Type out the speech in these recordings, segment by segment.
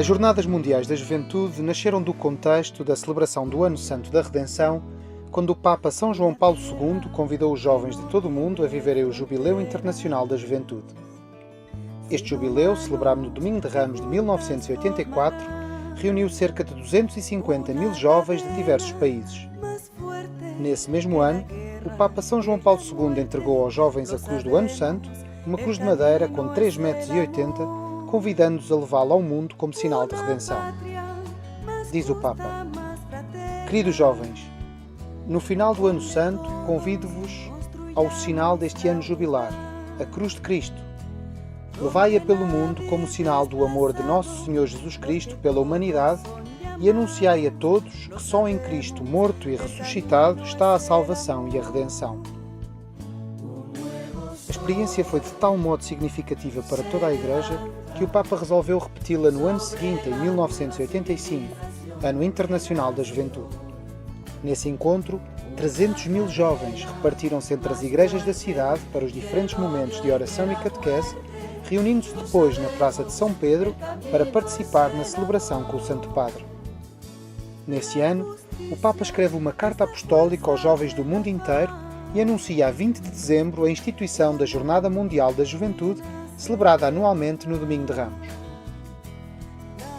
As Jornadas Mundiais da Juventude nasceram do contexto da celebração do Ano Santo da Redenção, quando o Papa São João Paulo II convidou os jovens de todo o mundo a viverem o Jubileu Internacional da Juventude. Este jubileu, celebrado no Domingo de Ramos de 1984, reuniu cerca de 250 mil jovens de diversos países. Nesse mesmo ano, o Papa São João Paulo II entregou aos jovens a Cruz do Ano Santo, uma cruz de madeira com 3,80 m, convidando-os a levá-la ao mundo como sinal de redenção. Diz o Papa: Queridos jovens, no final do Ano Santo convido-vos ao sinal deste ano jubilar, a Cruz de Cristo. Levai-a pelo mundo como sinal do amor de Nosso Senhor Jesus Cristo pela humanidade e anunciai a todos que só em Cristo, morto e ressuscitado, está a salvação e a redenção. A experiência foi de tal modo significativa para toda a Igreja que o Papa resolveu repeti-la no ano seguinte, em 1985, Ano Internacional da Juventude. Nesse encontro, 300 mil jovens repartiram-se entre as igrejas da cidade para os diferentes momentos de oração e catequese, reunindo-se depois na Praça de São Pedro para participar na celebração com o Santo Padre. Nesse ano, o Papa escreve uma carta apostólica aos jovens do mundo inteiro e anuncia a 20 de dezembro a instituição da Jornada Mundial da Juventude, celebrada anualmente no Domingo de Ramos.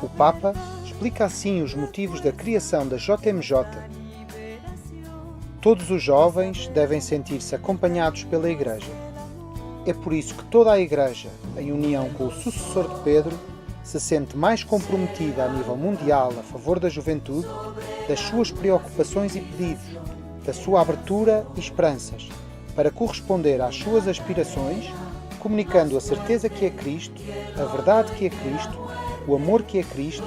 O Papa explica assim os motivos da criação da JMJ. Todos os jovens devem sentir-se acompanhados pela Igreja. É por isso que toda a Igreja, em união com o sucessor de Pedro, se sente mais comprometida a nível mundial a favor da juventude, das suas preocupações e pedidos, da sua abertura e esperanças, para corresponder às suas aspirações, comunicando a certeza que é Cristo, a verdade que é Cristo, o amor que é Cristo,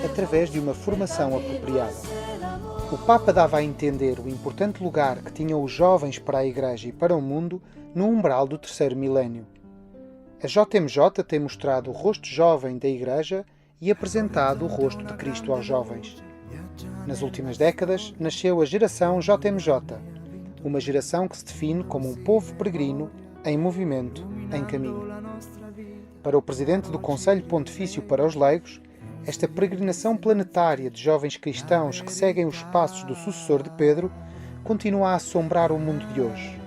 através de uma formação apropriada. O Papa dava a entender o importante lugar que tinham os jovens para a Igreja e para o mundo no umbral do terceiro milénio. A JMJ tem mostrado o rosto jovem da Igreja e apresentado o rosto de Cristo aos jovens. Nas últimas décadas, nasceu a geração JMJ, uma geração que se define como um povo peregrino, em movimento, em caminho. Para o Presidente do Conselho Pontifício para os Leigos, esta peregrinação planetária de jovens cristãos que seguem os passos do sucessor de Pedro continua a assombrar o mundo de hoje.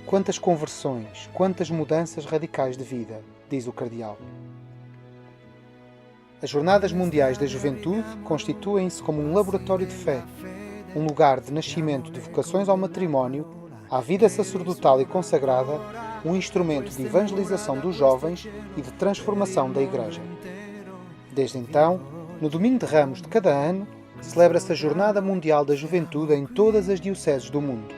Quantas conversões, quantas mudanças radicais de vida, diz o Cardeal. As Jornadas Mundiais da Juventude constituem-se como um laboratório de fé, um lugar de nascimento de vocações ao matrimónio, à vida sacerdotal e consagrada, um instrumento de evangelização dos jovens e de transformação da Igreja. Desde então, no Domingo de Ramos de cada ano, celebra-se a Jornada Mundial da Juventude em todas as dioceses do mundo.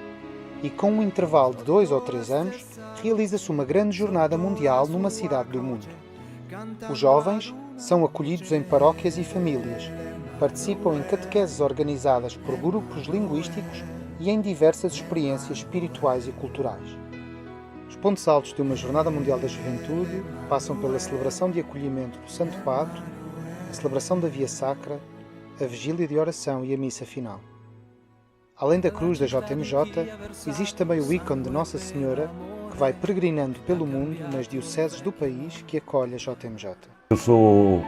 E com um intervalo de 2 ou 3 anos, realiza-se uma grande jornada mundial numa cidade do mundo. Os jovens são acolhidos em paróquias e famílias, participam em catequeses organizadas por grupos linguísticos e em diversas experiências espirituais e culturais. Os pontos altos de uma Jornada Mundial da Juventude passam pela celebração de acolhimento do Santo Padre, a celebração da Via Sacra, a vigília de oração e a missa final. Além da cruz da JMJ, existe também o ícone de Nossa Senhora, que vai peregrinando pelo mundo nas dioceses do país que acolhe a JMJ. Eu sou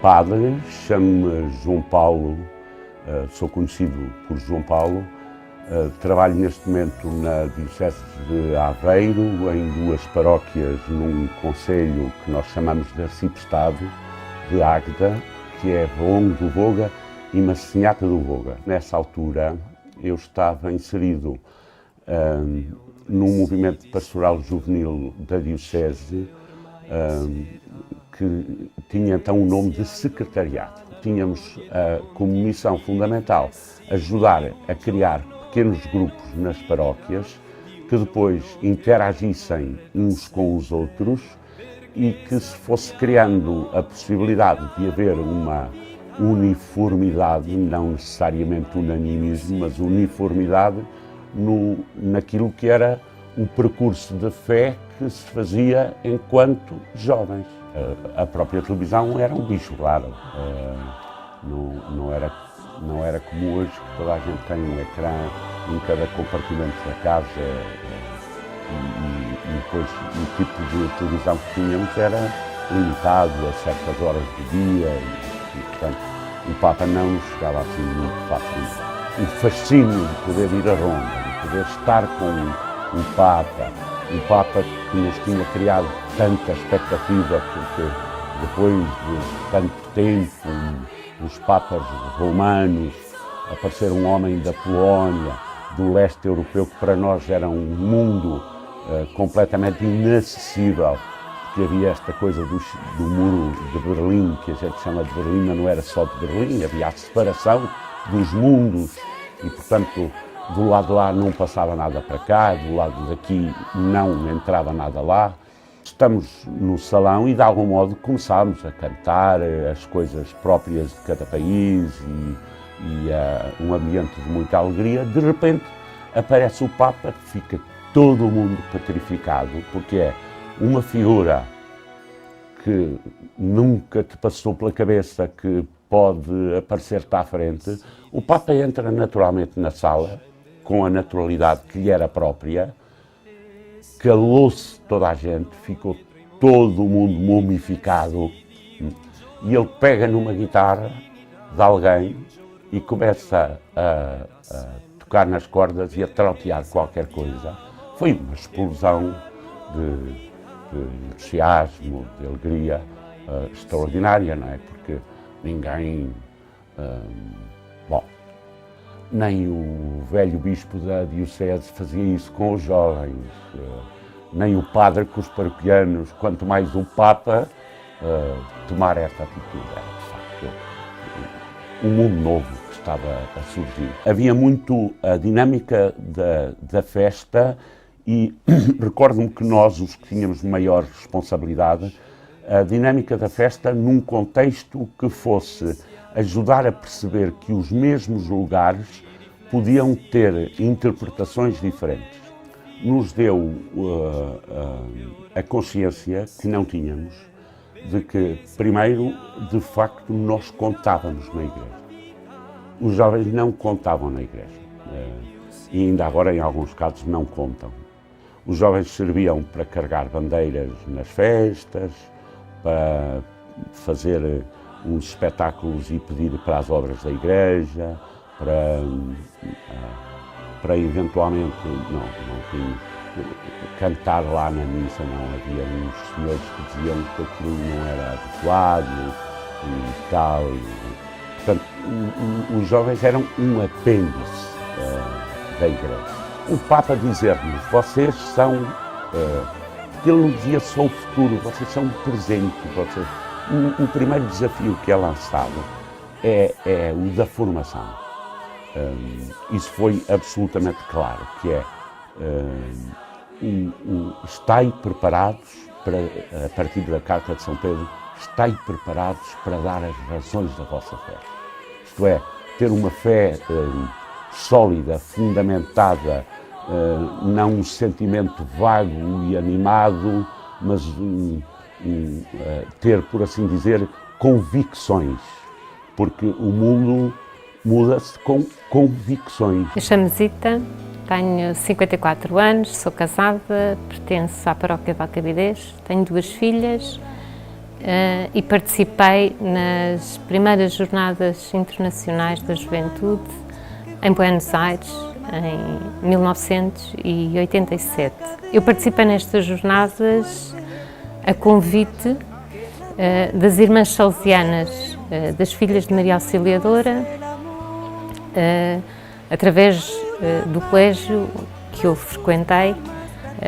padre, chamo-me João Paulo, sou conhecido por João Paulo. Trabalho neste momento na Diocese de Aveiro, em 2 paróquias, num concelho que nós chamamos de Arcipestado, de Águeda, que é Valongo do Voga e Massinhata do Voga. Nessa altura, eu estava inserido num movimento pastoral juvenil da Diocese, que tinha então o nome de secretariado. Tínhamos como missão fundamental ajudar a criar pequenos grupos nas paróquias que depois interagissem uns com os outros e que se fosse criando a possibilidade de haver uma uniformidade, não necessariamente unanimismo, mas uniformidade naquilo que era um percurso de fé que se fazia enquanto jovens. A própria televisão era um bicho raro, não era como hoje, que toda a gente tem um ecrã em cada compartimento da casa e depois o tipo de televisão que tínhamos era limitado a certas horas do dia e portanto, o Papa não nos chegava assim muito fácil. O fascínio de poder ir a Roma, de poder estar com um Papa que nos tinha criado tanta expectativa, porque depois de tanto tempo, os Papas romanos, aparecer um homem da Polónia, do leste europeu, que para nós era um mundo completamente inacessível, porque havia esta coisa do muro de Berlim, que a gente chama de Berlim, mas não era só de Berlim, havia a separação dos mundos e, portanto, do lado de lá não passava nada para cá, do lado daqui não entrava nada lá. Estamos no salão e, de algum modo, começámos a cantar as coisas próprias de cada país e um ambiente de muita alegria. De repente, aparece o Papa, fica todo o mundo petrificado, porque é uma figura que nunca te passou pela cabeça que pode aparecer-te à frente. O Papa entra naturalmente na sala, com a naturalidade que lhe era própria, calou-se toda a gente, ficou todo o mundo mumificado, e ele pega numa guitarra de alguém e começa a tocar nas cordas e a trautear qualquer coisa. Foi uma explosão de entusiasmo, de alegria extraordinária, não é? Porque ninguém, nem o velho bispo da diocese fazia isso com os jovens, nem o padre com os paroquianos, quanto mais o Papa tomar esta atitude. Era, de facto, um mundo novo que estava a surgir. Havia muito a dinâmica da festa e recordo-me que nós, os que tínhamos maior responsabilidade, a dinâmica da festa num contexto que fosse ajudar a perceber que os mesmos lugares podiam ter interpretações diferentes. Nos deu a consciência que não tínhamos de que, primeiro, de facto, nós contávamos na igreja. Os jovens não contavam na igreja e ainda agora, em alguns casos, não contam. Os jovens serviam para carregar bandeiras nas festas, para fazer uns espetáculos e pedir para as obras da igreja, para eventualmente, não tinha, cantar lá na missa, não. Havia uns senhores que diziam que aquilo não era adequado e tal. Portanto, os jovens eram um apêndice da igreja. O Papa dizer-nos, vocês são, ele nos dizia, são o futuro, vocês são o presente, vocês. O primeiro desafio que é lançado é o da formação. Isso foi absolutamente claro, que é estai preparados, a partir da Carta de São Pedro, estai preparados para dar as razões da vossa fé. Isto é, ter uma fé sólida, fundamentada, não um sentimento vago e animado, mas ter, por assim dizer, convicções, porque o mundo muda-se com convicções. Eu chamo-me Zita, tenho 54 anos, sou casada, pertenço à paróquia de Alcabidez, tenho 2 filhas e participei nas primeiras jornadas internacionais da juventude em Buenos Aires, em 1987. Eu participei nestas jornadas a convite das Irmãs Salesianas, das Filhas de Maria Auxiliadora, através do colégio que eu frequentei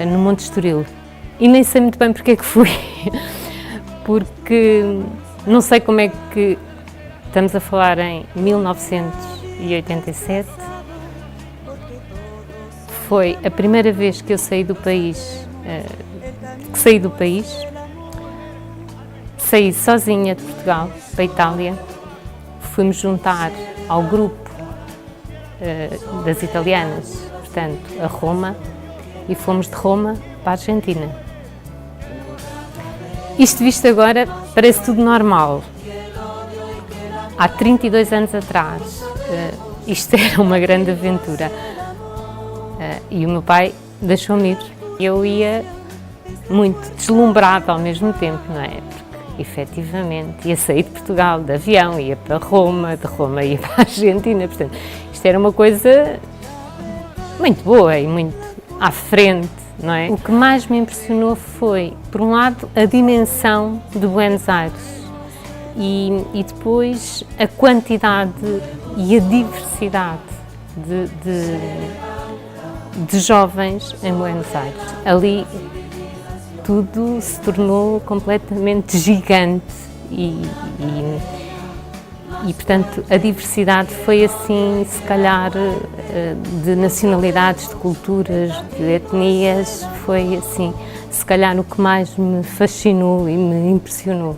no Monte Estoril. E nem sei muito bem porque é que fui, porque não sei como é que estamos a falar em 1987. Foi a primeira vez que eu saí do país, saí sozinha de Portugal para a Itália, fui-me juntar ao grupo das italianas, portanto, a Roma, e fomos de Roma para a Argentina. Isto visto agora parece tudo normal. Há 32 anos atrás, isto era uma grande aventura. E o meu pai deixou-me ir. Eu ia muito deslumbrada ao mesmo tempo, não é? Porque efetivamente, ia sair de Portugal de avião, ia para Roma, de Roma ia para a Argentina, portanto, isto era uma coisa muito boa e muito à frente, não é? O que mais me impressionou foi, por um lado, a dimensão de Buenos Aires e depois a quantidade e a diversidade de jovens em Buenos Aires. Ali tudo se tornou completamente gigante e portanto, a diversidade foi assim, se calhar, de nacionalidades, de culturas, de etnias, foi assim, se calhar, o que mais me fascinou e me impressionou.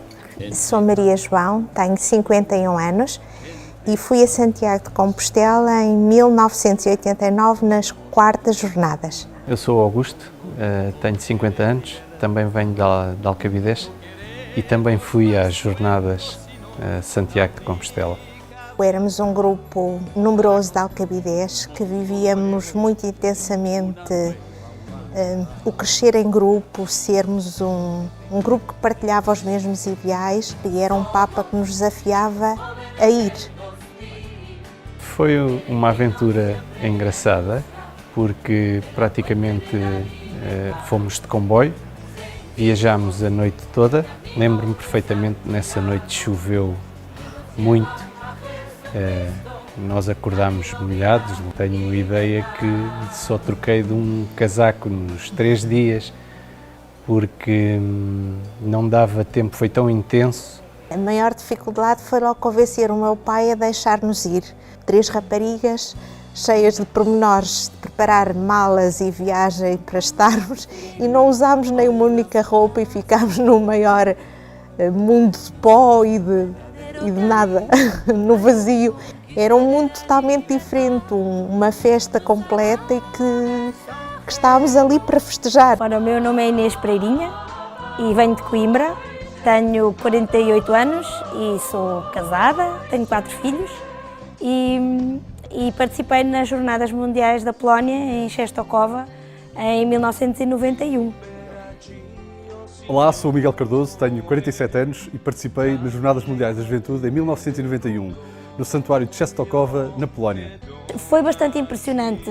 Sou Maria João, tenho 51 anos e fui a Santiago de Compostela em 1989 nas 4ª Jornadas. Eu sou Augusto, tenho 50 anos, também venho de Alcabidez e também fui às Jornadas Santiago de Compostela. Éramos um grupo numeroso de Alcabidez que vivíamos muito intensamente o crescer em grupo, sermos um grupo que partilhava os mesmos ideais e era um Papa que nos desafiava a ir. Foi uma aventura engraçada porque praticamente fomos de comboio, viajámos a noite toda. Lembro-me perfeitamente, nessa noite choveu muito, nós acordámos molhados. Tenho a ideia que só troquei de um casaco nos 3 dias, porque não dava tempo, foi tão intenso. A maior dificuldade foi logo convencer o meu pai a deixar-nos ir. 3 raparigas cheias de pormenores, de preparar malas e viagem para estarmos, e não usámos nem uma única roupa e ficámos no maior mundo de pó e de nada, no vazio. Era um mundo totalmente diferente, uma festa completa e que estávamos ali para festejar. Ora, o meu nome é Inês Pereirinha e venho de Coimbra, tenho 48 anos e sou casada, tenho 4 filhos e participei nas Jornadas Mundiais da Polónia em Częstochowa em 1991. Olá, sou o Miguel Cardoso, tenho 47 anos e participei nas Jornadas Mundiais da Juventude em 1991, no Santuário de Częstochowa, na Polónia. Foi bastante impressionante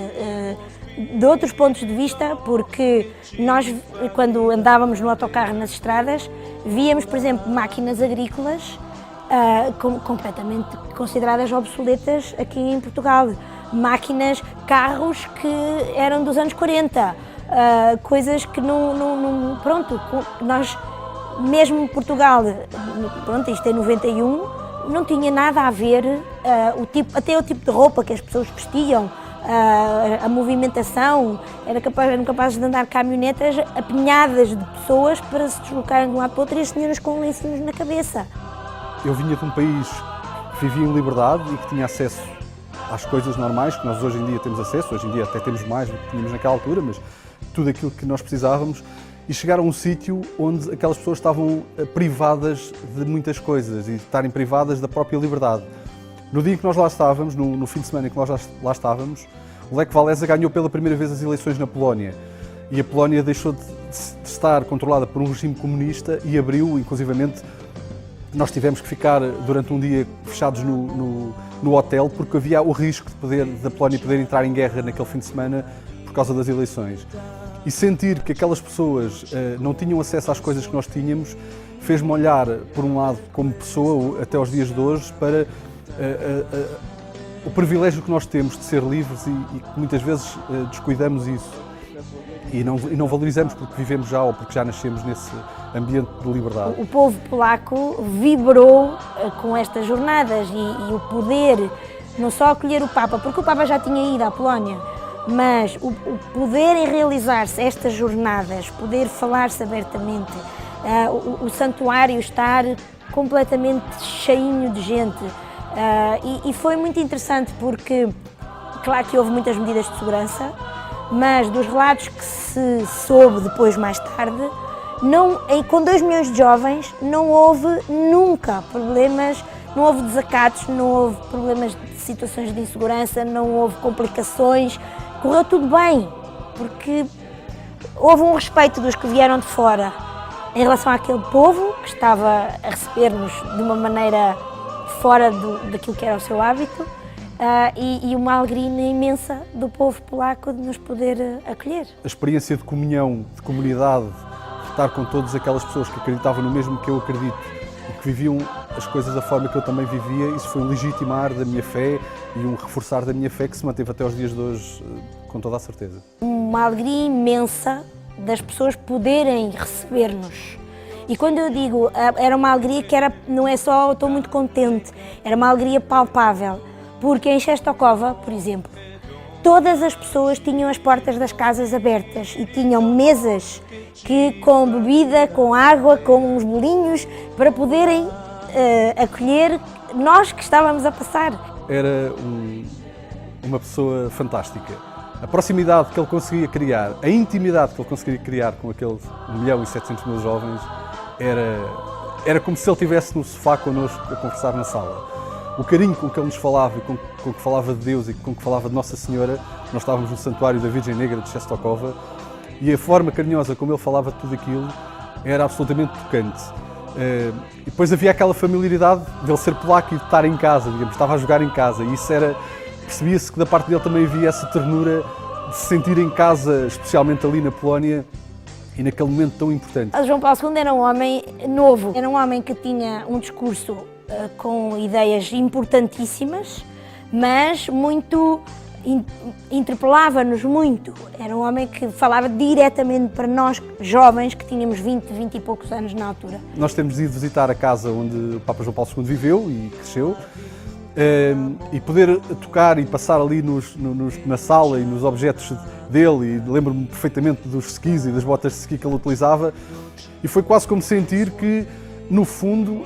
de outros pontos de vista, porque nós, quando andávamos no autocarro nas estradas, víamos, por exemplo, máquinas agrícolas completamente consideradas obsoletas aqui em Portugal. Máquinas, carros que eram dos anos 40, coisas que pronto, nós, mesmo Portugal, pronto, isto é 91, não tinha nada a ver, até o tipo de roupa que as pessoas vestiam, a movimentação, eram capazes de andar caminhonetas apinhadas de pessoas para se deslocarem de um lado para o outro e as senhoras com lencinhos na cabeça. Eu vinha de um país que vivia em liberdade e que tinha acesso às coisas normais que nós hoje em dia temos acesso, hoje em dia até temos mais do que tínhamos naquela altura, mas tudo aquilo que nós precisávamos, e chegar a um sítio onde aquelas pessoas estavam privadas de muitas coisas e estarem privadas da própria liberdade. No dia em que nós lá estávamos, no fim de semana em que nós lá estávamos, o Lech Walesa ganhou pela primeira vez as eleições na Polónia e a Polónia deixou de estar controlada por um regime comunista e abriu, inclusivamente, nós tivemos que ficar durante um dia fechados no hotel porque havia o risco da Polónia poder entrar em guerra naquele fim de semana por causa das eleições. E sentir que aquelas pessoas não tinham acesso às coisas que nós tínhamos fez-me olhar, por um lado, como pessoa, até aos dias de hoje, para o privilégio que nós temos de ser livres e que muitas vezes descuidamos isso e não valorizamos porque vivemos já ou porque já nascemos nesse ambiente de liberdade. O povo polaco vibrou com estas jornadas e o poder, não só acolher o Papa, porque o Papa já tinha ido à Polónia, mas o poderem realizar-se estas jornadas, poder falar-se abertamente, o santuário estar completamente cheinho de gente, e foi muito interessante porque, claro que houve muitas medidas de segurança, mas dos relatos que se soube depois, mais tarde, com 2 milhões de jovens não houve nunca problemas, não houve desacatos, não houve problemas de situações de insegurança, não houve complicações, correu tudo bem, porque houve um respeito dos que vieram de fora em relação àquele povo que estava a receber-nos de uma maneira fora daquilo que era o seu hábito, e uma alegria imensa do povo polaco de nos poder acolher. A experiência de comunhão, de comunidade, de estar com todas aquelas pessoas que acreditavam no mesmo que eu acredito e que viviam as coisas da forma que eu também vivia, isso foi um legitimar da minha fé e um reforçar da minha fé que se manteve até os dias de hoje, com toda a certeza. Uma alegria imensa das pessoas poderem receber-nos. E quando eu digo, era uma alegria que não é só estou muito contente, era uma alegria palpável, porque em Częstochowa, por exemplo, todas as pessoas tinham as portas das casas abertas e tinham mesas com bebida, com água, com uns bolinhos, para poderem acolher nós que estávamos a passar. Era uma pessoa fantástica. A proximidade que ele conseguia criar, a intimidade que ele conseguia criar com aqueles 1.700.000 jovens, era como se ele estivesse no sofá connosco a conversar na sala. O carinho com que ele nos falava e com que falava de Deus e com que falava de Nossa Senhora, nós estávamos no Santuário da Virgem Negra de Częstochowa, e a forma carinhosa como ele falava de tudo aquilo era absolutamente tocante. E depois havia aquela familiaridade dele ser polaco e de estar em casa, digamos, estava a jogar em casa, e isso percebia-se que da parte dele também havia essa ternura de se sentir em casa, especialmente ali na Polónia e naquele momento tão importante. João Paulo II era um homem novo, era um homem que tinha um discurso com ideias importantíssimas, mas muito interpelava-nos muito. Era um homem que falava diretamente para nós, jovens, que tínhamos 20 e poucos anos na altura. Nós temos ido visitar a casa onde o Papa João Paulo II viveu e cresceu, e poder tocar e passar ali na sala e nos objetos dele, e lembro-me perfeitamente dos skis e das botas de ski que ele utilizava, e foi quase como sentir que, no fundo,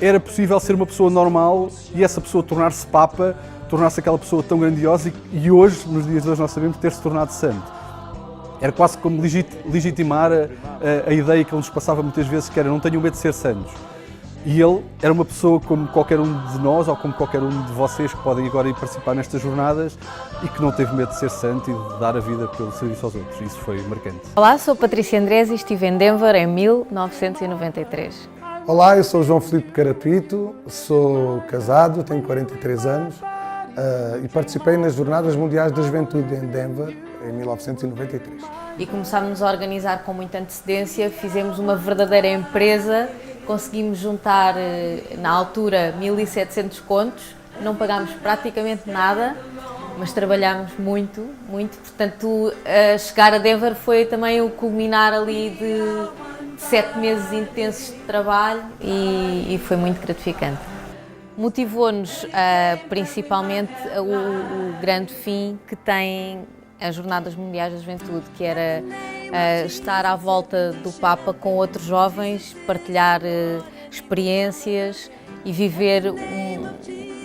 era possível ser uma pessoa normal e essa pessoa tornar-se Papa, tornar-se aquela pessoa tão grandiosa e hoje, nos dias de hoje, nós sabemos ter-se tornado santo. Era quase como legitimar a ideia que ele nos passava muitas vezes, que era não tenham medo de ser santos. E ele era uma pessoa como qualquer um de nós ou como qualquer um de vocês que podem agora ir participar nestas jornadas e que não teve medo de ser santo e de dar a vida pelo serviço aos outros. Isso foi marcante. Olá, sou Patrícia Andrés e estive em Denver em 1993. Olá, eu sou João Filipe Carapito, sou casado, tenho 43 anos e participei nas Jornadas Mundiais da Juventude em Denver em 1993. E começámos a organizar com muita antecedência, fizemos uma verdadeira empresa, conseguimos juntar na altura 1.700 contos, não pagámos praticamente nada, mas trabalhámos muito, portanto chegar a Denver foi também o culminar ali de 7 meses intensos de trabalho e foi muito gratificante. Motivou-nos principalmente o grande fim que tem as Jornadas Mundiais da Juventude, que era estar à volta do Papa com outros jovens, partilhar experiências e viver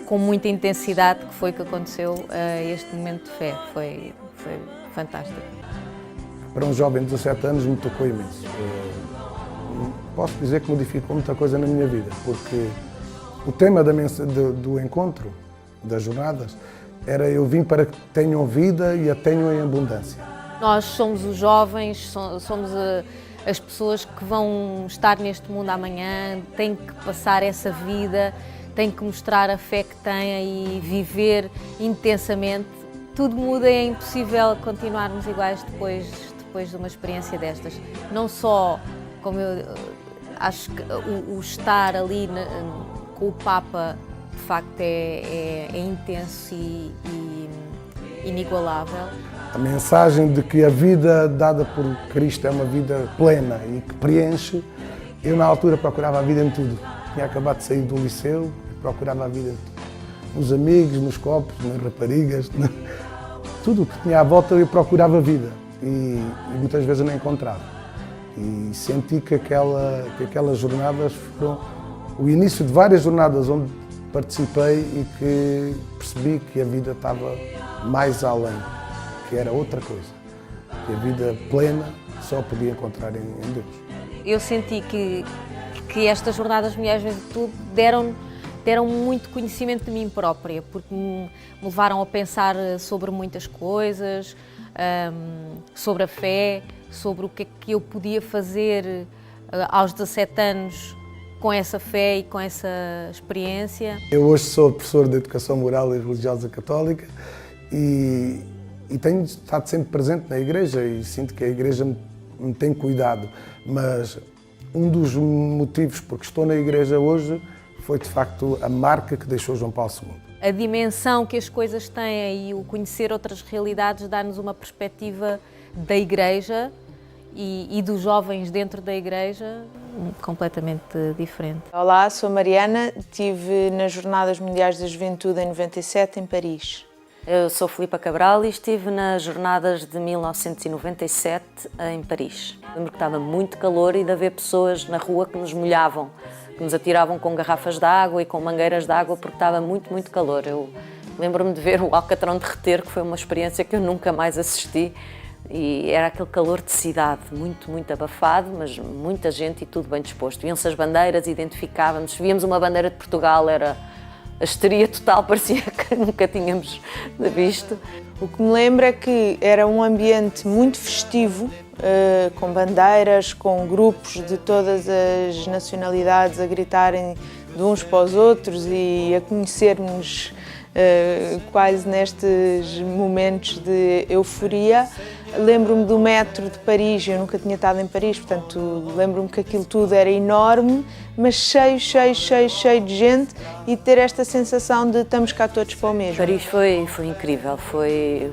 com muita intensidade, que foi o que aconteceu este momento de fé. Foi fantástico. Para um jovem de 17 anos me tocou imenso. Posso dizer que modificou muita coisa na minha vida, porque o tema do encontro, das jornadas, era eu vim para que tenham vida e a tenham em abundância. Nós somos os jovens, somos as pessoas que vão estar neste mundo amanhã, têm que passar essa vida, têm que mostrar a fé que têm e viver intensamente. Tudo muda e é impossível continuarmos iguais depois de uma experiência destas. Não só, como eu acho que o estar ali com o Papa, de facto, é intenso e inigualável. A mensagem de que a vida dada por Cristo é uma vida plena e que preenche, eu na altura procurava a vida em tudo. Tinha acabado de sair do liceu e procurava a vida em tudo. Nos amigos, nos copos, nas raparigas, tudo o que tinha à volta eu procurava vida e muitas vezes não encontrava. E senti que aquelas jornadas foram o início de várias jornadas onde participei e que percebi que a vida estava mais além, que era outra coisa, que a vida plena só podia encontrar em Deus. Eu senti que estas Jornadas Mundiais de Juventude deram muito conhecimento de mim própria, porque me levaram a pensar sobre muitas coisas, sobre a fé, sobre o que é que eu podia fazer aos 17 anos com essa fé e com essa experiência? Eu hoje sou professor de Educação Moral e Religiosa Católica e tenho estado sempre presente na igreja e sinto que a igreja me tem cuidado, mas um dos motivos porque estou na igreja hoje foi de facto a marca que deixou João Paulo II. A dimensão que as coisas têm e o conhecer outras realidades dá-nos uma perspectiva da igreja e dos jovens dentro da igreja completamente diferente. Olá, sou Mariana, estive nas Jornadas Mundiais da Juventude em 97 em Paris. Eu sou Filipa Cabral e estive nas Jornadas de 1997 em Paris. Lembro que estava muito calor e de haver pessoas na rua que nos molhavam, que nos atiravam com garrafas de água e com mangueiras de água porque estava muito, muito calor. Eu lembro-me de ver o Alcatrão derreter, que foi uma experiência que eu nunca mais assisti. E era aquele calor de cidade, muito, muito abafado, mas muita gente e tudo bem disposto. Viam-se as bandeiras, identificávamos, víamos uma bandeira de Portugal, era a histeria total, parecia que nunca tínhamos visto. O que me lembro é que era um ambiente muito festivo, com bandeiras, com grupos de todas as nacionalidades a gritarem de uns para os outros e a conhecermos quase nestes momentos de euforia. Lembro-me do metro de Paris, eu nunca tinha estado em Paris, portanto lembro-me que aquilo tudo era enorme, mas cheio de gente e ter esta sensação de estamos cá todos para o mesmo. Paris foi incrível, foi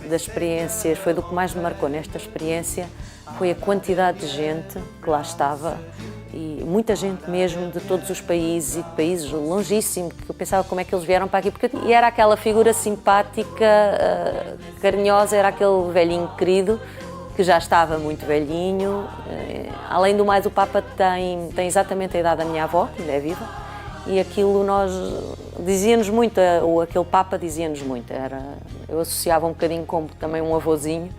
das experiências, foi do que mais me marcou nesta experiência, foi a quantidade de gente que lá estava. E muita gente mesmo de todos os países e de países longíssimos, que eu pensava como é que eles vieram para aqui, e era aquela figura simpática, carinhosa, era aquele velhinho querido, que já estava muito velhinho. Além do mais, o Papa tem exatamente a idade da minha avó, que ainda é viva, e aquilo dizia-nos muito, ou aquele Papa dizia-nos muito, eu associava um bocadinho como também um avôzinho,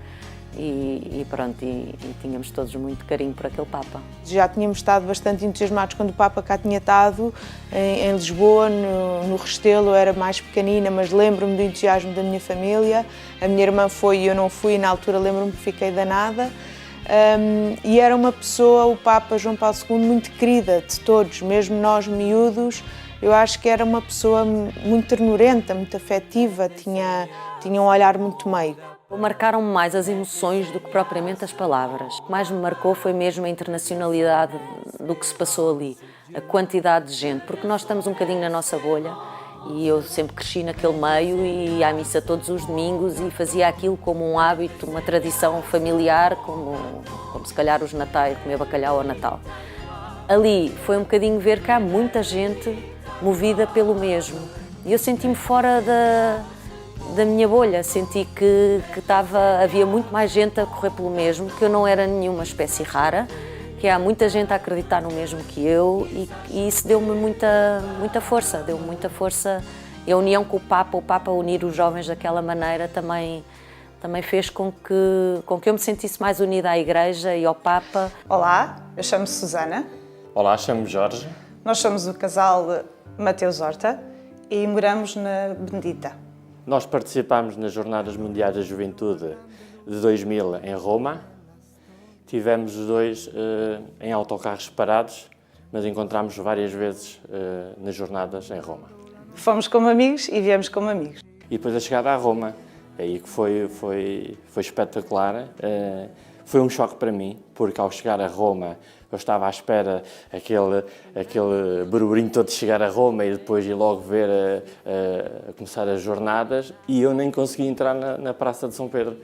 e pronto, e tínhamos todos muito carinho por aquele Papa. Já tínhamos estado bastante entusiasmados quando o Papa cá tinha estado, em Lisboa, no Restelo. Eu era mais pequenina, mas lembro-me do entusiasmo da minha família. A minha irmã foi e eu não fui, e na altura lembro-me que fiquei danada. E era uma pessoa, o Papa João Paulo II, muito querida de todos, mesmo nós miúdos. Eu acho que era uma pessoa muito ternurenta, muito afetiva, tinha um olhar muito meigo. Marcaram-me mais as emoções do que propriamente as palavras. O que mais me marcou foi mesmo a internacionalidade do que se passou ali, a quantidade de gente, porque nós estamos um bocadinho na nossa bolha e eu sempre cresci naquele meio e ia à missa todos os domingos e fazia aquilo como um hábito, uma tradição familiar, como se calhar os natais, comer bacalhau ao Natal. Ali foi um bocadinho ver que há muita gente movida pelo mesmo e eu senti-me fora da minha bolha, senti que havia muito mais gente a correr pelo mesmo, que eu não era nenhuma espécie rara, que há muita gente a acreditar no mesmo que eu e isso deu-me muita força, e a união com o Papa unir os jovens daquela maneira também fez com que eu me sentisse mais unida à Igreja e ao Papa. Olá, eu chamo-me Susana. Olá, chamo-me Jorge. Nós somos o casal Mateus Horta e moramos na Benedita. Nós participámos nas Jornadas Mundiais da Juventude de 2000 em Roma. Tivemos os dois em autocarros separados, mas encontramos várias vezes nas jornadas em Roma. Fomos como amigos e viemos como amigos. E depois a chegada a Roma, aí que foi espetacular. Foi um choque para mim, porque ao chegar a Roma eu estava à espera aquele burburinho todo de chegar a Roma e depois ir logo ver a começar as jornadas e eu nem consegui entrar na Praça de São Pedro,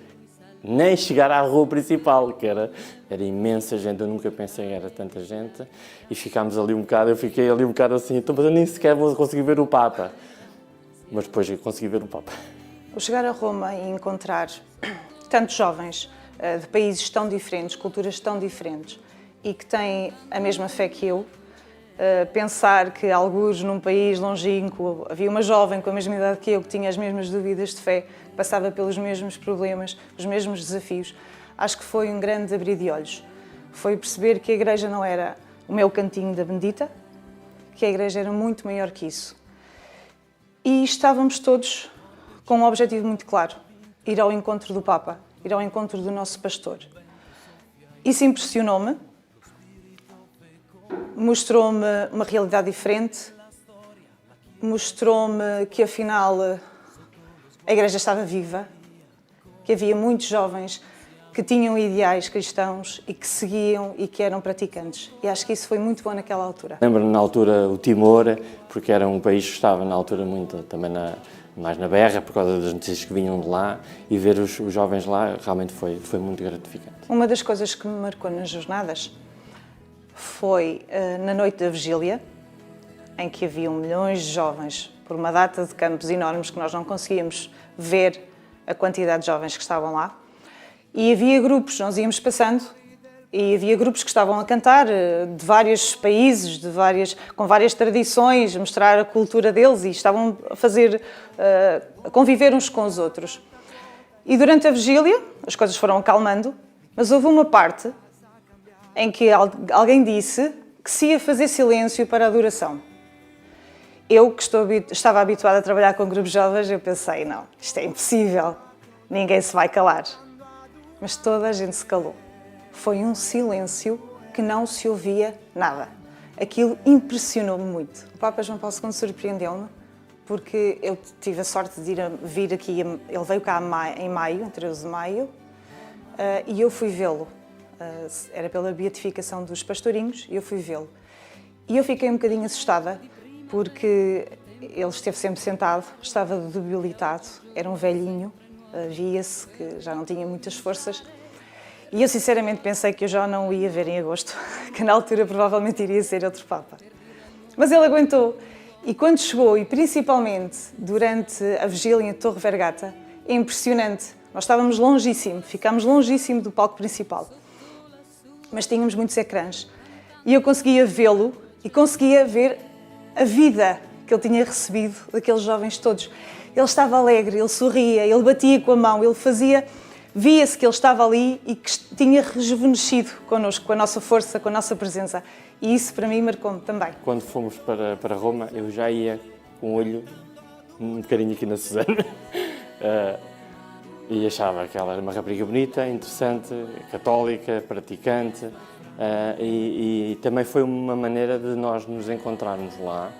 nem chegar à rua principal, que era imensa gente, eu nunca pensei que era tanta gente e ficámos ali um bocado, eu fiquei ali um bocado assim, então, mas eu nem sequer vou conseguir ver o Papa, mas depois eu consegui ver o Papa. Ao chegar a Roma e encontrar tantos jovens de países tão diferentes, culturas tão diferentes e que têm a mesma fé que eu, pensar que alguns num país longínquo havia uma jovem com a mesma idade que eu que tinha as mesmas dúvidas de fé, que passava pelos mesmos problemas, os mesmos desafios, acho que foi um grande abrir de olhos. Foi perceber que a Igreja não era o meu cantinho da Benedita, que a Igreja era muito maior que isso. E estávamos todos com um objetivo muito claro, ir ao encontro do Papa, ir ao encontro do nosso pastor. Isso impressionou-me mostrou-me uma realidade diferente, mostrou-me que afinal a Igreja estava viva, que havia muitos jovens que tinham ideais cristãos e que seguiam e que eram praticantes. E acho que isso foi muito bom naquela altura. Lembro-me na altura o Timor, porque era um país que estava na altura muito também mais na berra, por causa das notícias que vinham de lá, e ver os jovens lá realmente foi muito gratificante. Uma das coisas que me marcou nas jornadas foi na noite da vigília, em que haviam milhões de jovens por uma data de campos enormes que nós não conseguíamos ver a quantidade de jovens que estavam lá. E havia grupos, nós íamos passando, e havia grupos que estavam a cantar de vários países, com várias tradições, a mostrar a cultura deles e estavam a conviver uns com os outros. E durante a vigília, as coisas foram acalmando, mas houve uma parte em que alguém disse que se ia fazer silêncio para a adoração. Eu, que estava habituada a trabalhar com grupos jovens, eu pensei, não, isto é impossível, ninguém se vai calar. Mas toda a gente se calou. Foi um silêncio que não se ouvia nada. Aquilo impressionou-me muito. O Papa João Paulo II surpreendeu-me, porque eu tive a sorte de vir aqui, ele veio cá em maio, em 13 de maio, e eu fui vê-lo. Era pela beatificação dos pastorinhos, e eu fui vê-lo. E eu fiquei um bocadinho assustada, porque ele esteve sempre sentado, estava debilitado, era um velhinho, via-se que já não tinha muitas forças. E eu sinceramente pensei que eu já não o ia ver em agosto, que na altura provavelmente iria ser outro Papa. Mas ele aguentou. E quando chegou, e principalmente durante a vigília em Torre Vergata, é impressionante. Nós estávamos longíssimo, ficámos longíssimo do palco principal. Mas tínhamos muitos ecrãs. E eu conseguia vê-lo e conseguia ver a vida que ele tinha recebido daqueles jovens todos. Ele estava alegre, ele sorria, ele batia com a mão, ele fazia... Via-se que ele estava ali e que tinha rejuvenescido connosco, com a nossa força, com a nossa presença. E isso para mim marcou-me também. Quando fomos para Roma, eu já ia com o olho um bocadinho aqui na Susana. E achava que ela era uma rapariga bonita, interessante, católica, praticante. E também foi uma maneira de nós nos encontrarmos lá.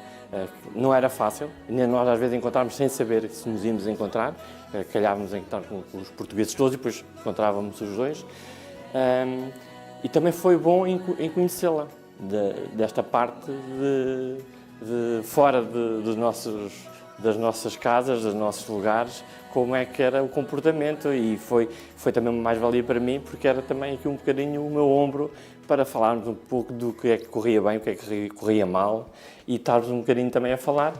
Não era fácil, nem nós às vezes encontrávamos sem saber se nos íamos encontrar. Calhávamos em encontrar com os portugueses todos e depois encontrávamos os dois. E também foi bom em conhecê-la, desta parte de fora das nossas casas, dos nossos lugares, como é que era o comportamento, e foi também uma mais-valia para mim, porque era também aqui um bocadinho o meu ombro para falarmos um pouco do que é que corria bem, o que é que corria mal, e estarmos um bocadinho também a falar,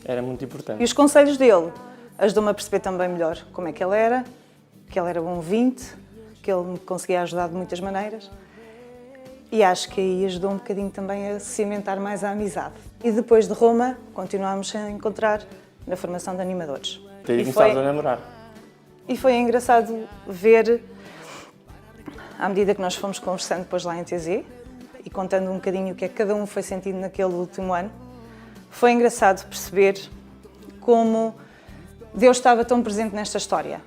era muito importante. E os conselhos dele ajudou-me a perceber também melhor como é que ele era bom ouvinte, que ele me conseguia ajudar de muitas maneiras, e acho que aí ajudou um bocadinho também a cimentar mais a amizade. E depois de Roma, continuámos a encontrar na formação de animadores. E começámos a namorar. E foi engraçado ver, à medida que nós fomos conversando depois lá em TZ, e contando um bocadinho o que é que cada um foi sentindo naquele último ano, foi engraçado perceber como Deus estava tão presente nesta história.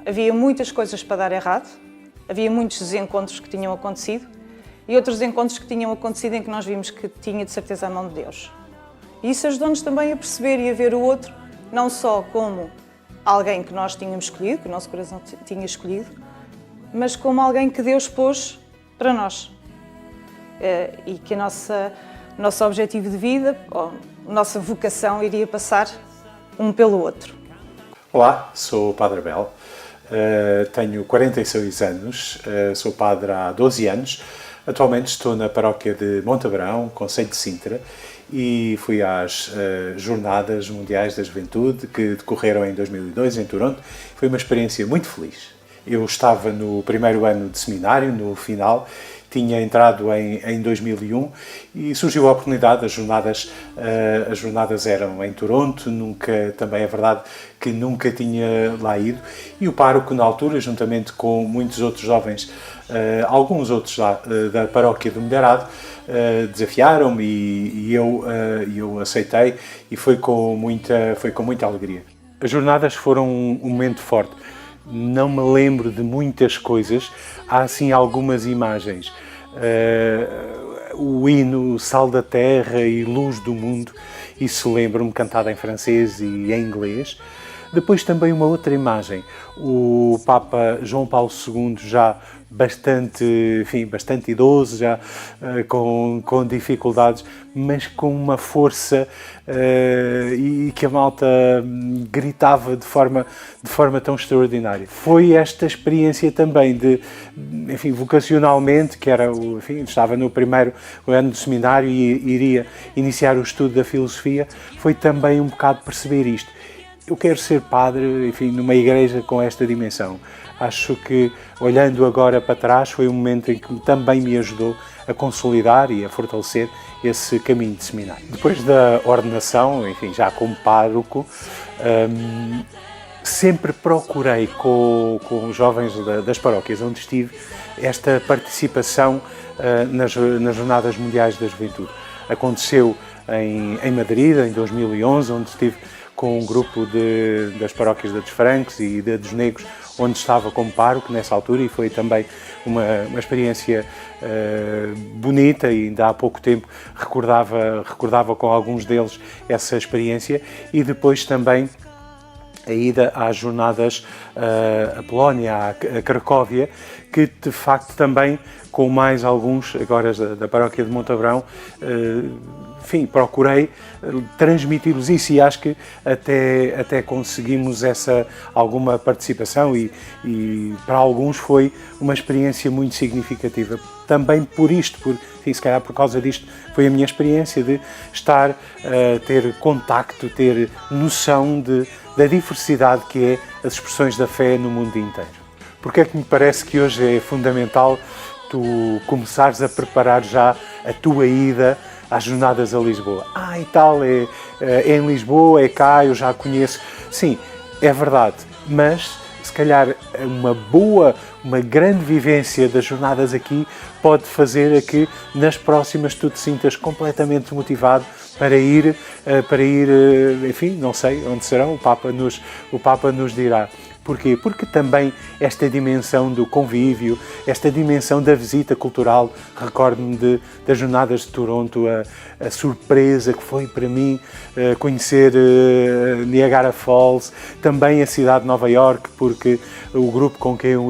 Havia muitas coisas para dar errado, havia muitos desencontros que tinham acontecido e outros encontros que tinham acontecido em que nós vimos que tinha de certeza a mão de Deus. E isso ajudou-nos também a perceber e a ver o outro, não só como alguém que nós tínhamos escolhido, que o nosso coração tinha escolhido, mas como alguém que Deus pôs para nós. E que o nosso objetivo de vida, ou a nossa vocação, iria passar um pelo outro. Olá, sou o Padre Abel, tenho 46 anos, sou padre há 12 anos, atualmente estou na paróquia de Montabrão, concelho de Sintra, e fui às Jornadas Mundiais da Juventude que decorreram em 2002 em Toronto. Foi uma experiência muito feliz. Eu estava no primeiro ano de seminário, no final, tinha entrado em 2001 e surgiu a oportunidade. As jornadas eram em Toronto, também é verdade que nunca tinha lá ido, e o pároco na altura, juntamente com muitos outros jovens, alguns outros lá da paróquia do Milharado, desafiaram-me e eu aceitei, e foi com muita alegria. As jornadas foram um momento forte. Não me lembro de muitas coisas, há assim algumas imagens. o hino Sal da Terra e Luz do Mundo, isso lembro-me, cantada em francês e em inglês. Depois também uma outra imagem, o Papa João Paulo II já bastante idoso, já com dificuldades, mas com uma força e que a malta gritava de forma tão extraordinária. Foi esta experiência também de, vocacionalmente, que era, estava no primeiro ano do seminário e iria iniciar o estudo da filosofia, foi também um bocado perceber isto. Eu quero ser padre, numa igreja com esta dimensão. Acho que, olhando agora para trás, foi um momento em que também me ajudou a consolidar e a fortalecer esse caminho de seminário. Depois da ordenação, já como pároco, sempre procurei com os jovens das paróquias onde estive esta participação nas Jornadas Mundiais da Juventude. Aconteceu em Madrid, em 2011, onde estive com um grupo das paróquias dos francos e dos negros, onde estava como pároco nessa altura, e foi também uma experiência bonita, e ainda há pouco tempo recordava com alguns deles essa experiência. E depois também a ida às jornadas a Polónia, a Cracóvia, que de facto também, com mais alguns agora da paróquia de Montabrão, procurei transmitir-vos isso, e acho que até conseguimos alguma participação, e para alguns foi uma experiência muito significativa. Também por isto, se calhar por causa disto, foi a minha experiência de estar a ter contacto, ter noção da diversidade que é as expressões da fé no mundo inteiro. Porque é que me parece que hoje é fundamental tu começares a preparar já a tua ida às jornadas a Lisboa. E tal, é em Lisboa, é cá, eu já conheço. Sim, é verdade, mas se calhar uma grande vivência das jornadas aqui pode fazer a que nas próximas tu te sintas completamente motivado para ir, não sei onde serão, o Papa nos dirá. Porquê? Porque também esta dimensão do convívio, esta dimensão da visita cultural, recordo-me das jornadas de Toronto, a surpresa que foi para mim conhecer Niagara Falls, também a cidade de Nova Iorque, porque o grupo com quem eu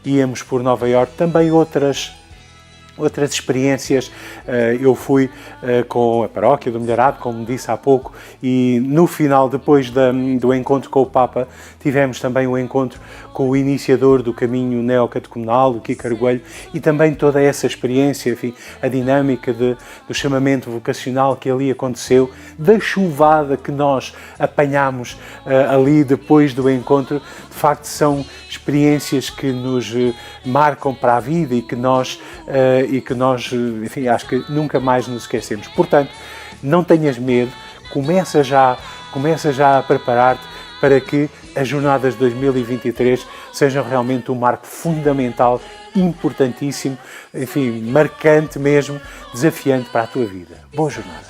íamos por Nova Iorque, também outras experiências. Eu fui com a paróquia do Milharado, como disse há pouco, e no final, depois do encontro com o Papa, tivemos também um encontro com o iniciador do caminho neocatecumenal, o Kiko Arguelho, e também toda essa experiência, a dinâmica do chamamento vocacional que ali aconteceu, da chuvada que nós apanhámos ali depois do encontro. De facto, são experiências que nos marcam para a vida e que nós, acho que nunca mais nos esquecemos. Portanto, não tenhas medo, começa já a preparar-te para que as jornadas de 2023 sejam realmente um marco fundamental, importantíssimo, marcante mesmo, desafiante para a tua vida. Boas jornadas!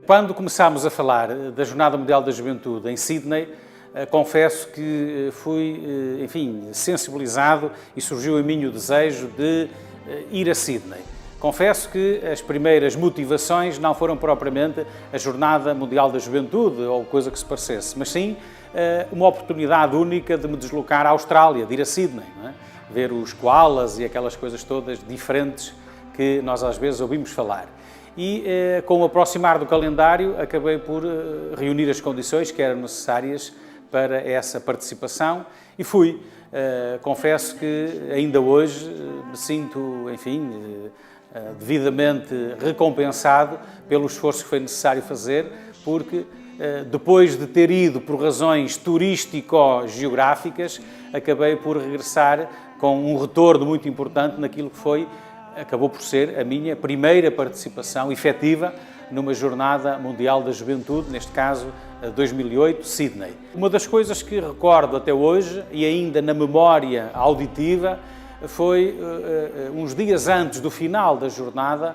Quando começámos a falar da Jornada Mundial da Juventude em Sydney, confesso que fui, sensibilizado e surgiu em mim o desejo de ir a Sydney. Confesso que as primeiras motivações não foram propriamente a Jornada Mundial da Juventude ou coisa que se parecesse, mas sim uma oportunidade única de me deslocar à Austrália, de ir a Sydney, não é? Ver os koalas e aquelas coisas todas diferentes que nós às vezes ouvimos falar. E com o aproximar do calendário acabei por reunir as condições que eram necessárias para essa participação e fui. Confesso que ainda hoje me sinto, devidamente recompensado pelo esforço que foi necessário fazer, porque depois de ter ido por razões turístico-geográficas, acabei por regressar com um retorno muito importante naquilo que acabou por ser a minha primeira participação efetiva numa Jornada Mundial da Juventude, neste caso 2008, Sydney. Uma das coisas que recordo até hoje, e ainda na memória auditiva, foi uns dias antes do final da jornada,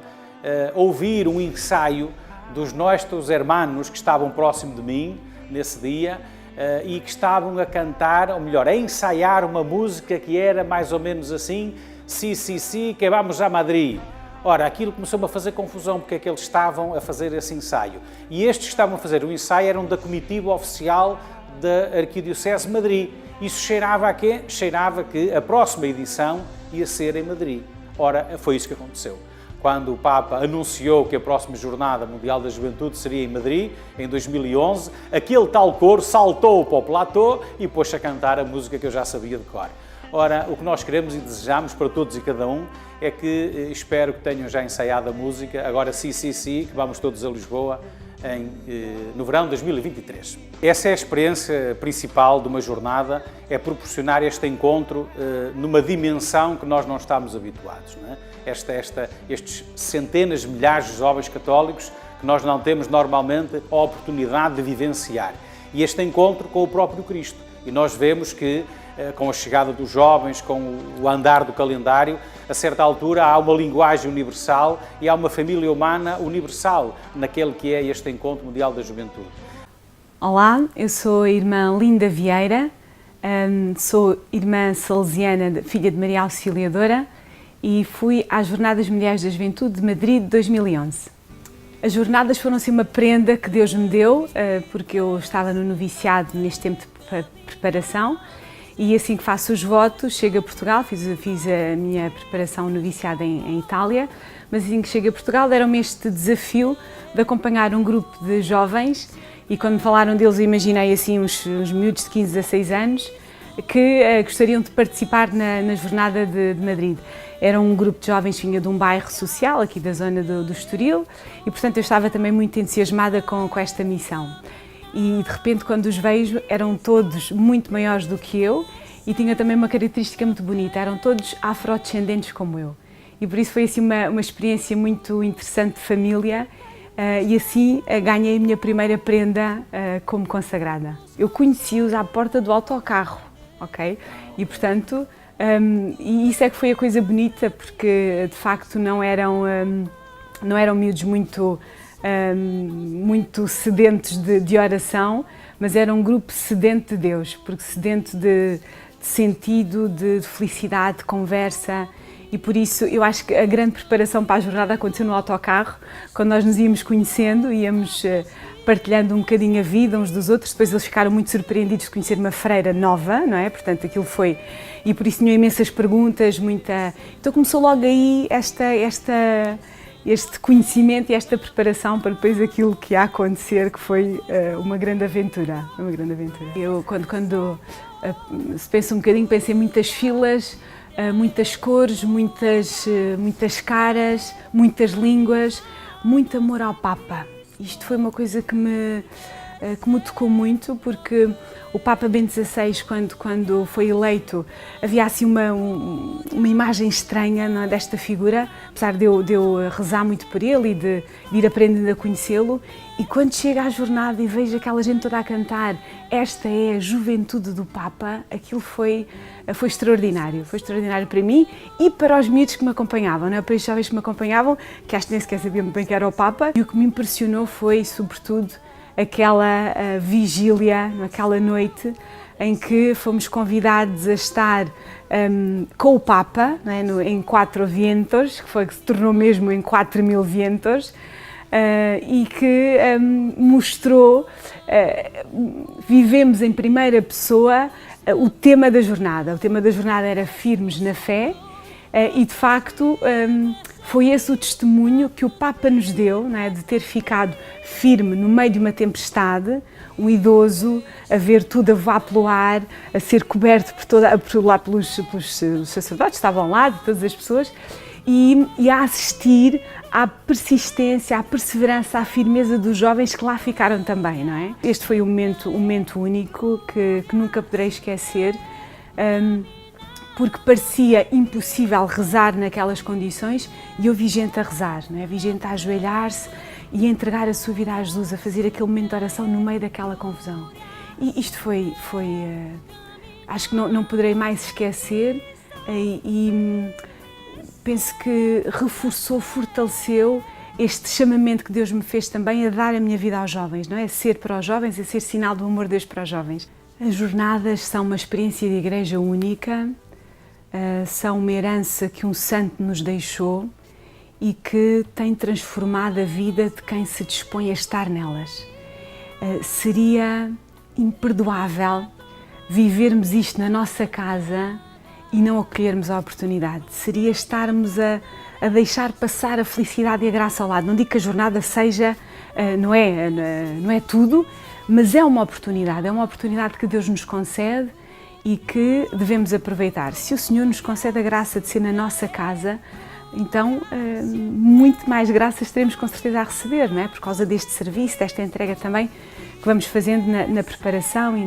ouvir um ensaio dos nossos hermanos que estavam próximo de mim nesse dia e que estavam a cantar, ou melhor, a ensaiar uma música que era mais ou menos assim: "Si, si, si, que vamos a Madrid". Ora, aquilo começou-me a fazer confusão, porque é que eles estavam a fazer esse ensaio. E estes que estavam a fazer o ensaio eram da comitiva oficial da Arquidiocese de Madrid. Isso cheirava a quê? Cheirava que a próxima edição ia ser em Madrid. Ora, foi isso que aconteceu. Quando o Papa anunciou que a próxima Jornada Mundial da Juventude seria em Madrid, em 2011, aquele tal coro saltou para o platô e pôs-se a cantar a música que eu já sabia de cor. Ora, o que nós queremos e desejamos para todos e cada um é que, espero que tenham já ensaiado a música, agora sim, que vamos todos a Lisboa no verão de 2023. Essa é a experiência principal de uma jornada, é proporcionar este encontro numa dimensão que nós não estamos habituados, não é? Estes centenas de milhares de jovens católicos que nós não temos normalmente a oportunidade de vivenciar. E este encontro com o próprio Cristo. E nós vemos que, com a chegada dos jovens, com o andar do calendário, a certa altura há uma linguagem universal e há uma família humana universal naquele que é este Encontro Mundial da Juventude. Olá, eu sou a irmã Linda Vieira, sou irmã salesiana, filha de Maria Auxiliadora, e fui às Jornadas Mundiais da Juventude de Madrid de 2011. As jornadas foram assim uma prenda que Deus me deu, porque eu estava no noviciado neste tempo de preparação, e assim que faço os votos, chego a Portugal, fiz a minha preparação noviciada em Itália, mas assim que chego a Portugal deram-me este desafio de acompanhar um grupo de jovens, e quando me falaram deles eu imaginei assim uns miúdos de 15 a 16 anos que gostariam de participar na Jornada de Madrid. Era um grupo de jovens que vinha de um bairro social, aqui da zona do Estoril, e portanto eu estava também muito entusiasmada com esta missão. E de repente, quando os vejo, eram todos muito maiores do que eu e tinham também uma característica muito bonita, eram todos afrodescendentes como eu. E por isso foi assim uma experiência muito interessante de família e assim ganhei a minha primeira prenda como consagrada. Eu conheci-os à porta do autocarro, ok? E portanto, e isso é que foi a coisa bonita, porque de facto não eram miúdos muito sedentes de oração, mas era um grupo sedente de Deus, porque sedente de sentido, de felicidade, de conversa, e por isso eu acho que a grande preparação para a jornada aconteceu no autocarro, quando nós nos íamos conhecendo, íamos partilhando um bocadinho a vida uns dos outros. Depois eles ficaram muito surpreendidos de conhecer uma freira nova, não é? Portanto, aquilo foi... E por isso tinham imensas perguntas, Então começou logo aí este conhecimento e esta preparação para depois aquilo que ia acontecer, que foi uma grande aventura. Eu, quando se pensa um bocadinho, pensei em muitas filas, muitas cores, muitas caras, muitas línguas, muito amor ao Papa. Isto foi uma coisa que me tocou muito, porque o Papa Bento XVI, quando foi eleito, havia assim uma imagem estranha, não é, desta figura, apesar de eu rezar muito por ele e de ir aprendendo a conhecê-lo, e quando chega à jornada e vejo aquela gente toda a cantar "Esta é a juventude do Papa", aquilo foi extraordinário. Foi extraordinário para mim e para os miúdos que me acompanhavam, não é? Para os jovens que me acompanhavam, que acho que nem sequer sabiam bem que era o Papa, e o que me impressionou foi, sobretudo, aquela vigília, naquela noite, em que fomos convidados a estar com o Papa, não é? Em 4 vientos, que se tornou mesmo em 4.000 vientos, e que mostrou, vivemos em primeira pessoa o tema da jornada. O tema da jornada era firmes na fé, e de facto foi esse o testemunho que o Papa nos deu, não é? De ter ficado firme no meio de uma tempestade, um idoso a ver tudo a voar pelo ar, a ser coberto pelos sacerdotes que estavam lá, de todas as pessoas, e a assistir à persistência, à perseverança, à firmeza dos jovens que lá ficaram também, não é? Este foi um momento único que nunca poderei esquecer, porque parecia impossível rezar naquelas condições, e eu vi gente a rezar, não é? Vi gente a ajoelhar-se e a entregar a sua vida a Jesus, a fazer aquele momento de oração no meio daquela confusão. E isto foi acho que não poderei mais esquecer, e penso que reforçou, fortaleceu este chamamento que Deus me fez também a dar a minha vida aos jovens, não é? A ser para os jovens, a ser sinal do amor de Deus para os jovens. As jornadas são uma experiência de igreja única, são uma herança que um santo nos deixou e que tem transformado a vida de quem se dispõe a estar nelas. Seria imperdoável vivermos isto na nossa casa e não acolhermos a oportunidade. Seria estarmos a deixar passar a felicidade e a graça ao lado. Não digo que a jornada seja, não é tudo, mas é uma oportunidade que Deus nos concede e que devemos aproveitar. Se o Senhor nos concede a graça de ser na nossa casa, então muito mais graças teremos com certeza a receber, não é? Por causa deste serviço, desta entrega também que vamos fazendo na preparação e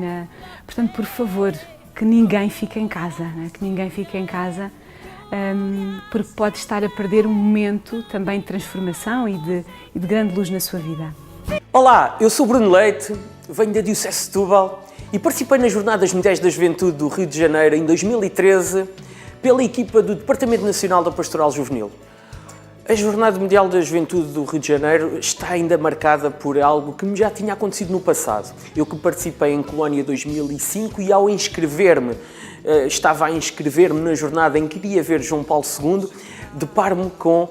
Portanto, por favor, que ninguém fique em casa, não é? Que ninguém fique em casa, porque pode estar a perder um momento também de transformação e de grande luz na sua vida. Olá, eu sou Bruno Leite, venho da Diocese de Setúbal e participei nas Jornadas Mundiais da Juventude do Rio de Janeiro em 2013 pela equipa do Departamento Nacional da Pastoral Juvenil. A Jornada Mundial da Juventude do Rio de Janeiro está ainda marcada por algo que já tinha acontecido no passado. Eu que participei em Colónia 2005 e ao inscrever-me, estava a inscrever-me na jornada em que iria ver João Paulo II, deparo-me com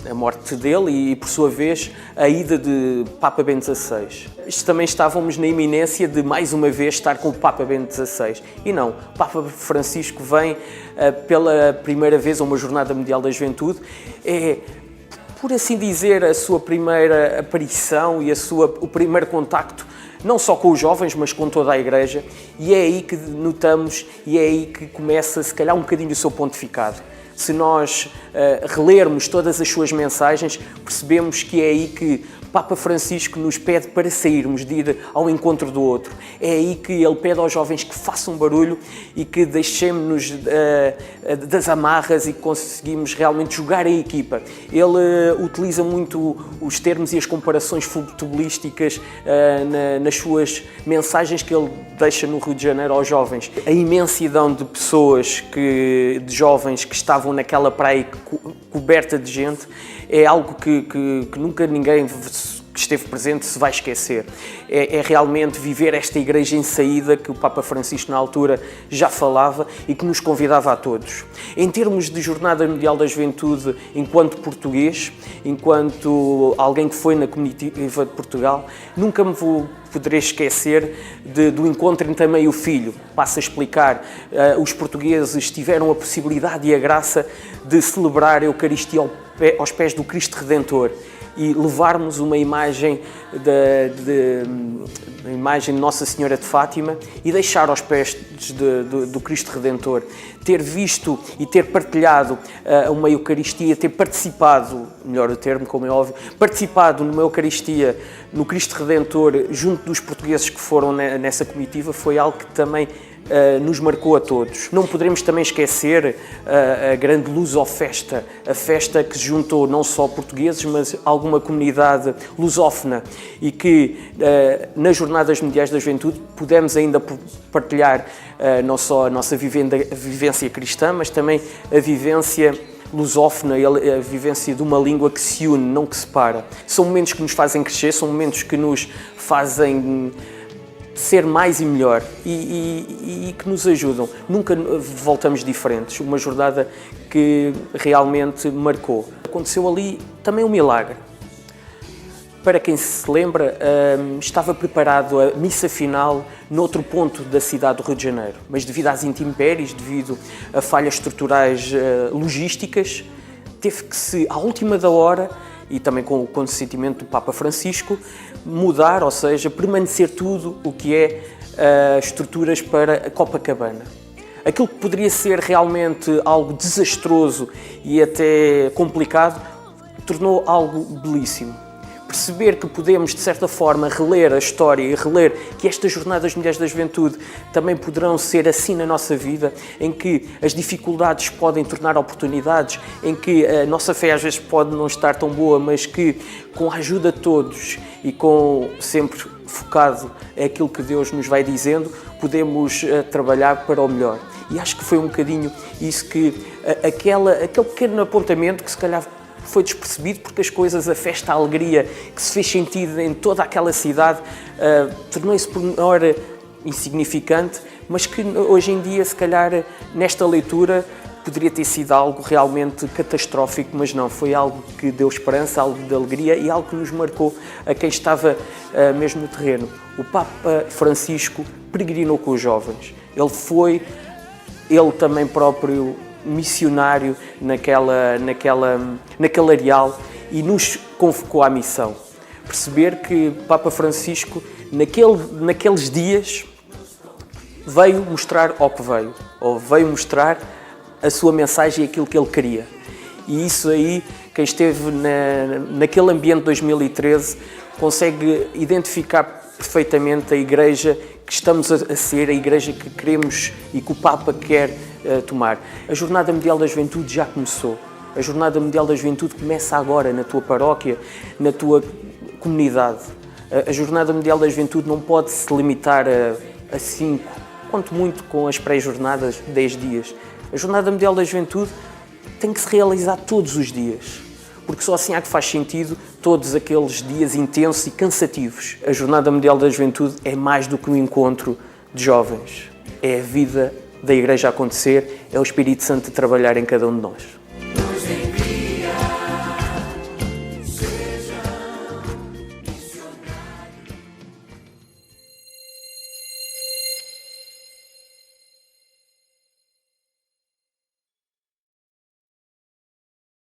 a morte dele e, por sua vez, a ida de Papa Bento XVI. Também estávamos na iminência de, mais uma vez, estar com o Papa Bento XVI. E não, o Papa Francisco vem pela primeira vez a uma Jornada Mundial da Juventude. É, por assim dizer, a sua primeira aparição e o primeiro contacto, não só com os jovens, mas com toda a Igreja, e é aí que notamos, e é aí que começa, se calhar, um bocadinho o seu pontificado. Se nós relermos todas as suas mensagens, percebemos que é aí que Papa Francisco nos pede para sairmos, de ir ao encontro do outro. É aí que ele pede aos jovens que façam barulho e que deixemos-nos das amarras e que conseguimos realmente jogar em equipa. Ele utiliza muito os termos e as comparações futebolísticas nas suas mensagens que ele deixa no Rio de Janeiro aos jovens. A imensidão de pessoas, de jovens que estavam naquela praia coberta de gente, é algo que nunca ninguém que esteve presente se vai esquecer. É realmente viver esta igreja em saída que o Papa Francisco na altura já falava e que nos convidava a todos. Em termos de Jornada Mundial da Juventude, enquanto português, enquanto alguém que foi na comitiva de Portugal, nunca me poderei esquecer do encontro entre a mãe e o filho. Passo a explicar. Os portugueses tiveram a possibilidade e a graça de celebrar a Eucaristia aos pés do Cristo Redentor e levarmos uma imagem da imagem de Nossa Senhora de Fátima e deixar aos pés do Cristo Redentor. Ter visto e ter partilhado uma Eucaristia, ter participado, melhor o termo, como é óbvio, participado numa Eucaristia no Cristo Redentor junto dos portugueses que foram nessa comitiva, foi algo que também nos marcou a todos. Não poderemos também esquecer a grande Lusofesta, a festa que juntou não só portugueses, mas alguma comunidade lusófona e que nas Jornadas Mundiais da Juventude pudemos ainda partilhar não só a nossa vivência cristã, mas também a vivência lusófona, a vivência de uma língua que se une, não que separa. São momentos que nos fazem crescer, são momentos que nos fazem ser mais e melhor e que nos ajudam. Nunca voltamos diferentes. Uma jornada que realmente marcou. Aconteceu ali também um milagre. Para quem se lembra, estava preparado a missa final noutro ponto da cidade do Rio de Janeiro, mas devido às intempéries, devido a falhas estruturais logísticas, teve que se, à última da hora, e também com o consentimento do Papa Francisco, mudar, ou seja, permanecer tudo o que é estruturas para a Copacabana. Aquilo que poderia ser realmente algo desastroso e até complicado, tornou algo belíssimo. perceber que podemos, de certa forma, reler a história e reler que estas Jornadas Mundiais da Juventude também poderão ser assim na nossa vida, em que as dificuldades podem tornar oportunidades, em que a nossa fé às vezes pode não estar tão boa, mas que com a ajuda de todos e com sempre focado aquilo que Deus nos vai dizendo, podemos trabalhar para o melhor. E acho que foi um bocadinho isso que, aquele pequeno apontamento que se calhar foi despercebido, porque as coisas, a festa, a alegria que se fez sentido em toda aquela cidade, tornou-se por menor insignificante, mas que hoje em dia, se calhar, nesta leitura, poderia ter sido algo realmente catastrófico, mas não, foi algo que deu esperança, algo de alegria e algo que nos marcou a quem estava mesmo no terreno. O Papa Francisco peregrinou com os jovens, ele também próprio missionário naquele areal e nos convocou à missão. Perceber que Papa Francisco, naqueles dias, veio mostrar ao que veio, ou veio mostrar a sua mensagem e aquilo que ele queria. E isso aí, quem esteve naquele ambiente de 2013, consegue identificar perfeitamente a Igreja que estamos a ser, a Igreja que queremos e que o Papa quer tomar. A Jornada Mundial da Juventude já começou. A Jornada Mundial da Juventude começa agora na tua paróquia, na tua comunidade. A Jornada Mundial da Juventude não pode se limitar a 5, quanto muito com as pré-jornadas, 10 dias. A Jornada Mundial da Juventude tem que se realizar todos os dias, porque só assim é que faz sentido todos aqueles dias intensos e cansativos. A Jornada Mundial da Juventude é mais do que um encontro de jovens. É a vida da Igreja a acontecer, é o Espírito Santo a trabalhar em cada um de nós.